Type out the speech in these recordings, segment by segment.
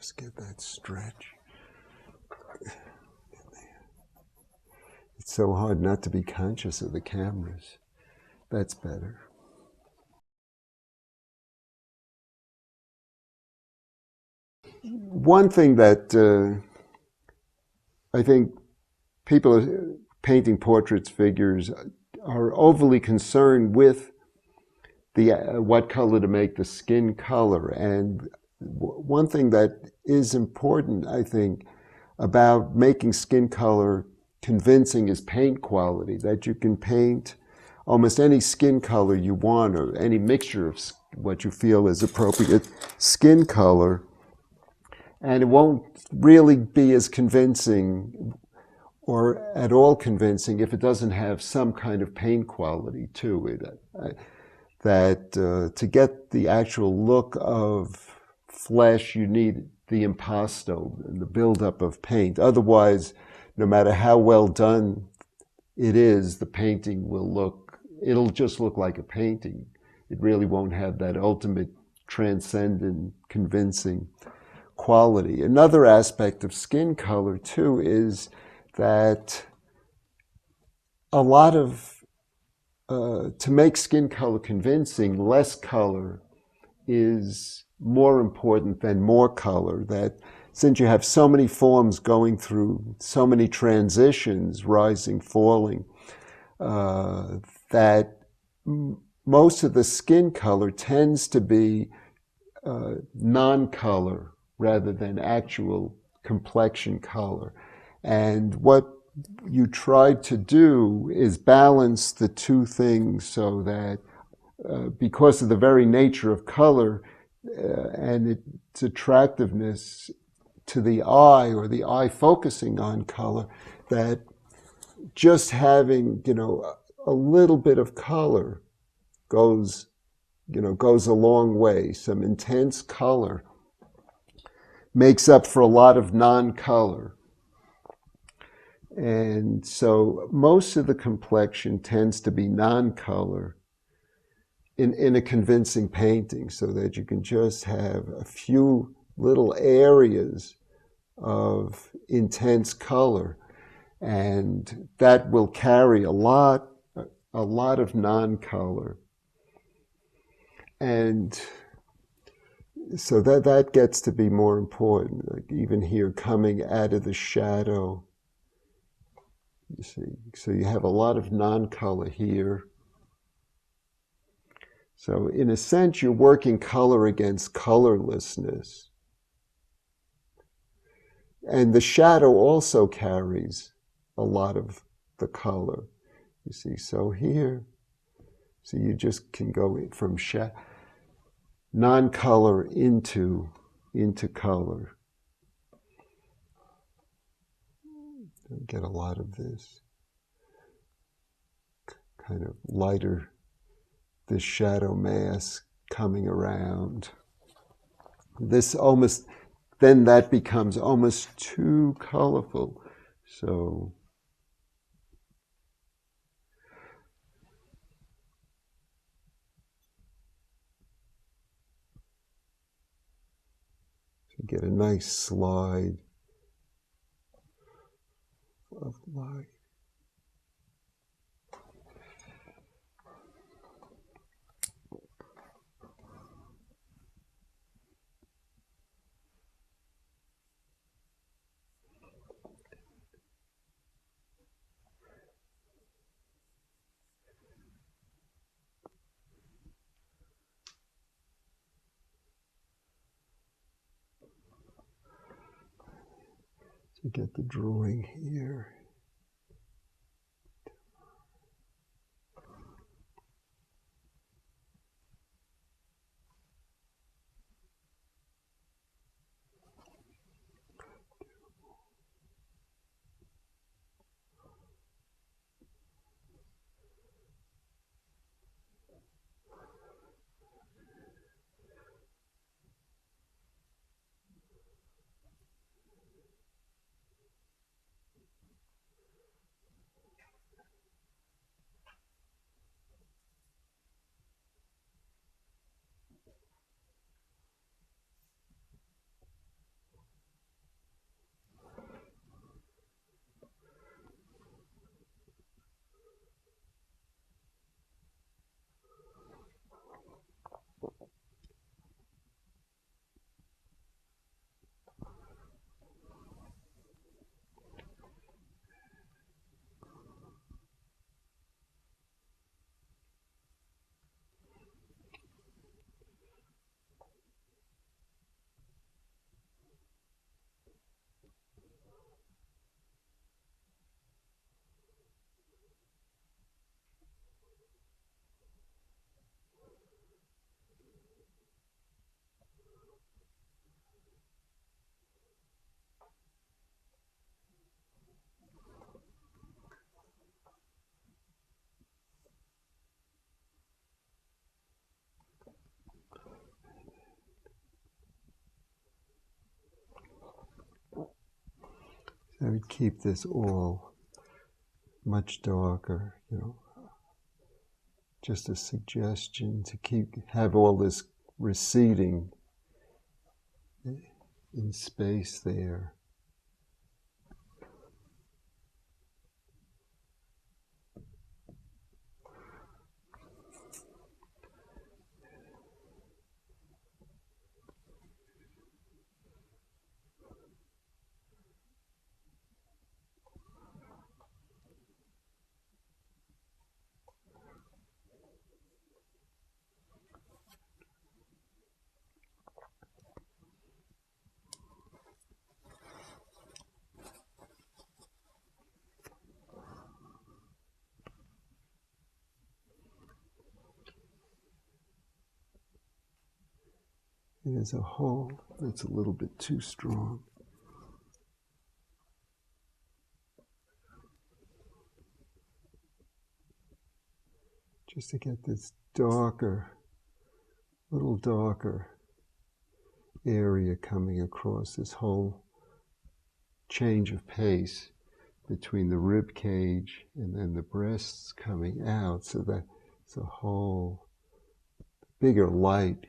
Just get that stretch. It's so hard not to be conscious of the cameras. That's better. One thing that I think people painting portraits, figures, are overly concerned with the what color to make the skin color. And one thing that is important, I think, about making skin color convincing is paint quality, that you can paint almost any skin color you want, or any mixture of what you feel is appropriate skin color, and it won't really be as convincing or at all convincing if it doesn't have some kind of paint quality to it. That to get the actual look of flesh, you need the impasto, the buildup of paint. Otherwise, no matter how well done it is, the painting it'll just look like a painting. It really won't have that ultimate transcendent, convincing quality. Another aspect of skin color, too, is that a lot of to make skin color convincing, less color is more important than more color. That since you have so many forms going through so many transitions, rising, falling, that most of the skin color tends to be non-color rather than actual complexion color. And what you try to do is balance the two things so that because of the very nature of color and its attractiveness to the eye, or the eye focusing on color, that just having, a little bit of color goes a long way. Some intense color makes up for a lot of non-color. And so most of the complexion tends to be non-color in a convincing painting, so that you can just have a few little areas of intense color, and that will carry a lot of non-color. And so that gets to be more important. Like even here, coming out of the shadow, you see, so you have a lot of non-color here. So in a sense, you're working color against colorlessness. And the shadow also carries a lot of the color. You see, so here, so you just can go from non-color into color. Get a lot of this kind of lighter, this shadow mask coming around. This almost, then that becomes almost too colorful. So get a nice slide of light. To get the drawing here. I would keep this all much darker, you know. Just a suggestion to have all this receding in space there. There's a hole that's a little bit too strong. Just to get this darker, little darker area coming across this whole change of pace between the rib cage and then the breasts coming out, so that it's a whole bigger light.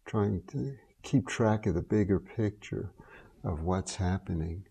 Trying to keep track of the bigger picture of what's happening.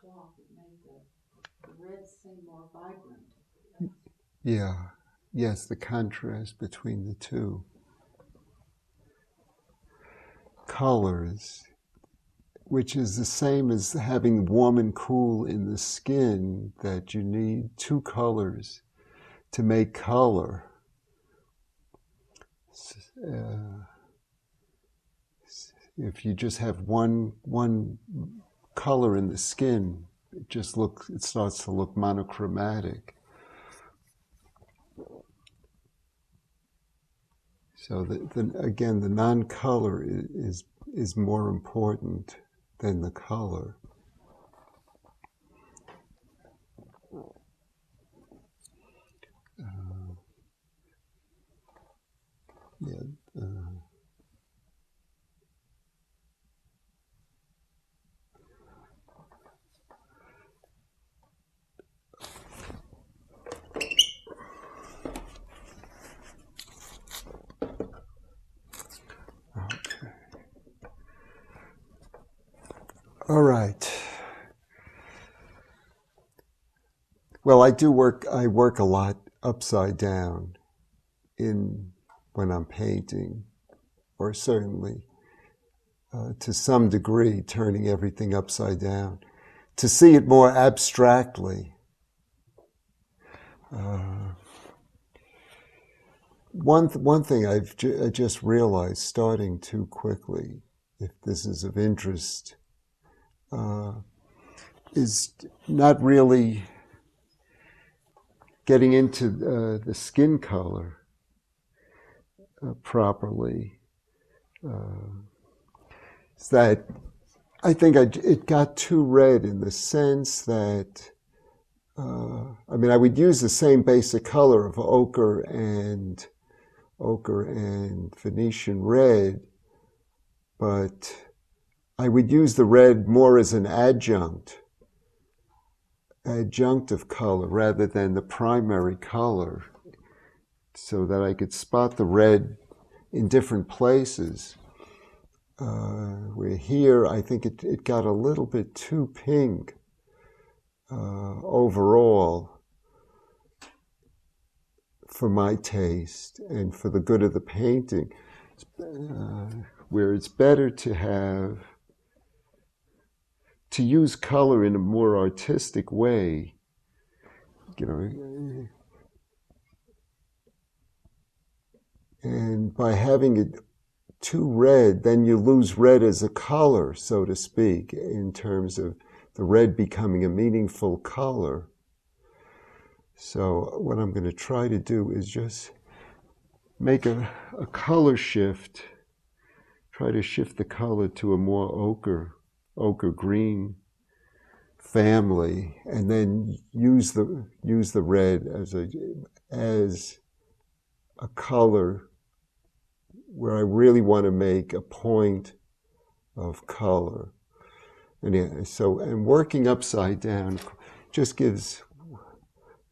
cloth, it made the red seem more vibrant. Yeah, yes, the contrast between the two colors, which is the same as having warm and cool in the skin, that you need two colors to make color. If you just have one color in the skin, it starts to look monochromatic. So again, the non-color is more important than the color. All right. Well, I work a lot upside down when I'm painting, or certainly to some degree turning everything upside down, to see it more abstractly. One thing I just realized, starting too quickly, if this is of interest, is not really getting into the skin color properly. It's that I think it got too red, in the sense that I would use the same basic color of ochre and Venetian red, but I would use the red more as an adjunctive color rather than the primary color, so that I could spot the red in different places. Where here, I think it got a little bit too pink overall for my taste and for the good of the painting, where it's better to use color in a more artistic way, and by having it too red, then you lose red as a color, so to speak, in terms of the red becoming a meaningful color. So what I'm going to try to do is just make a color shift, try to shift the color to a more ochre green family, and then use the red as a color where I really want to make a point of color. And working upside down just gives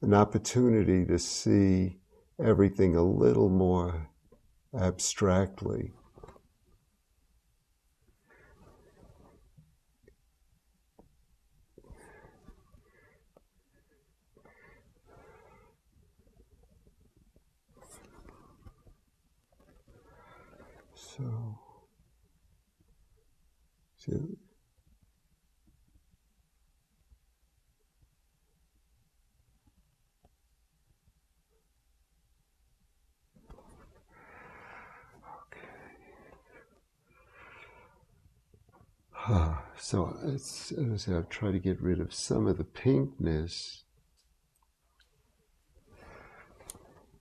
an opportunity to see everything a little more abstractly. So So as I'll try to get rid of some of the pinkness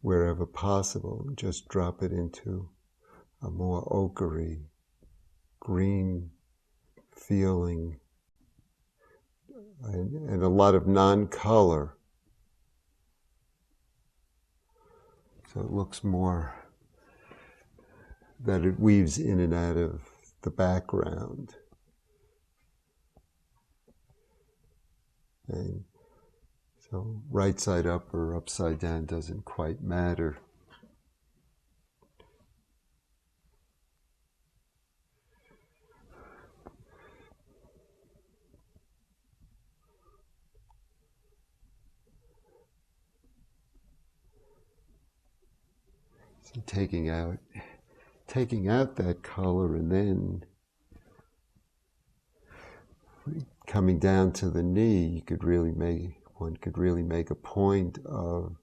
wherever possible, and just drop it into a more ochre green feeling, and a lot of non-color. So it looks more that it weaves in and out of the background. And so right side up or upside down doesn't quite matter. So taking out that color and then coming down to the knee, one could really make a point of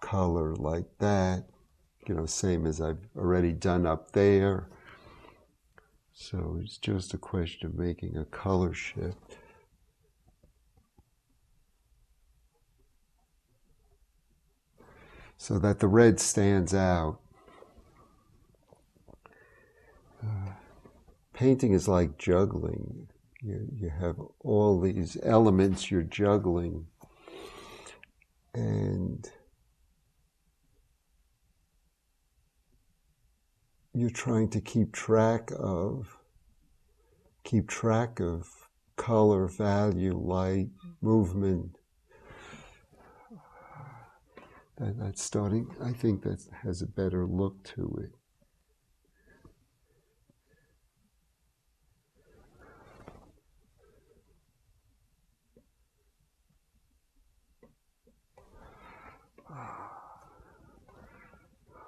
color like that, same as I've already done up there. So it's just a question of making a color shift. So that the red stands out. Painting is like juggling. You have all these elements you're juggling, and you're trying to keep track of color, value, light, movement. That's starting, I think that has a better look to it.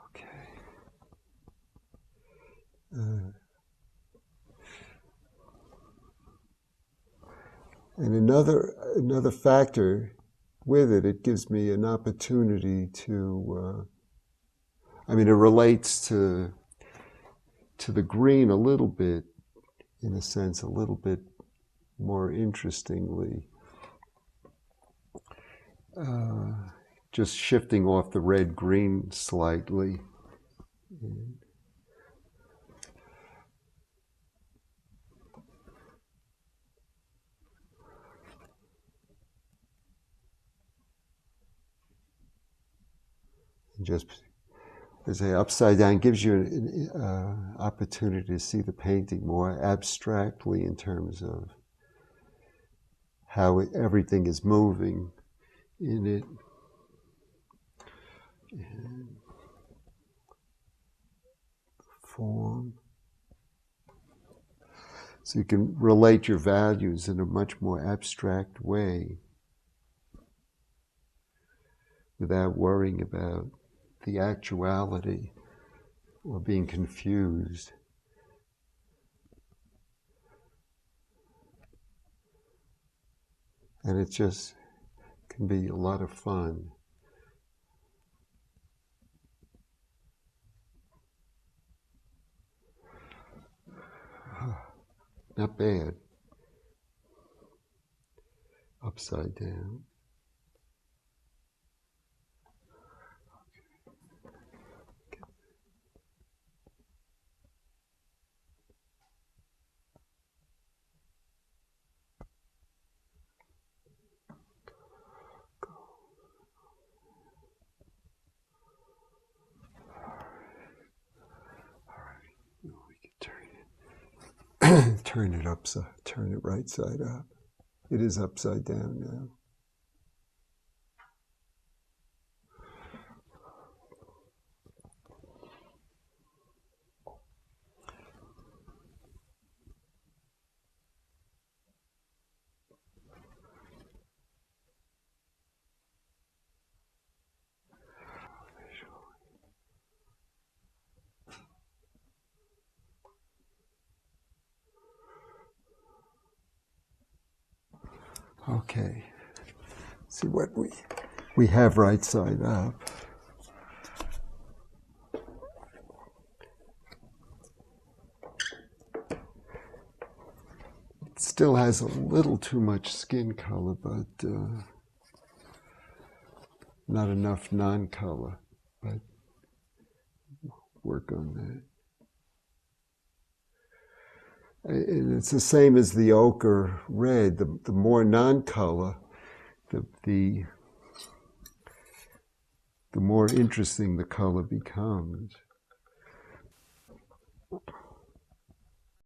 Okay. And another factor with it, it gives me an opportunity to, it relates to the green a little bit, in a sense, a little bit more interestingly. Just shifting off the red-green slightly. Just, as I say, upside down gives you an opportunity to see the painting more abstractly in terms of how everything is moving in it. And form. So you can relate your values in a much more abstract way without worrying about the actuality or being confused. And it just can be a lot of fun. Not bad. Upside down. Turn it right side up. It is upside down now. Okay, see what we have right side up. It still has a little too much skin color, but not enough non-color, but work on that. And it's the same as the ochre red. The more non-color, the more interesting the color becomes.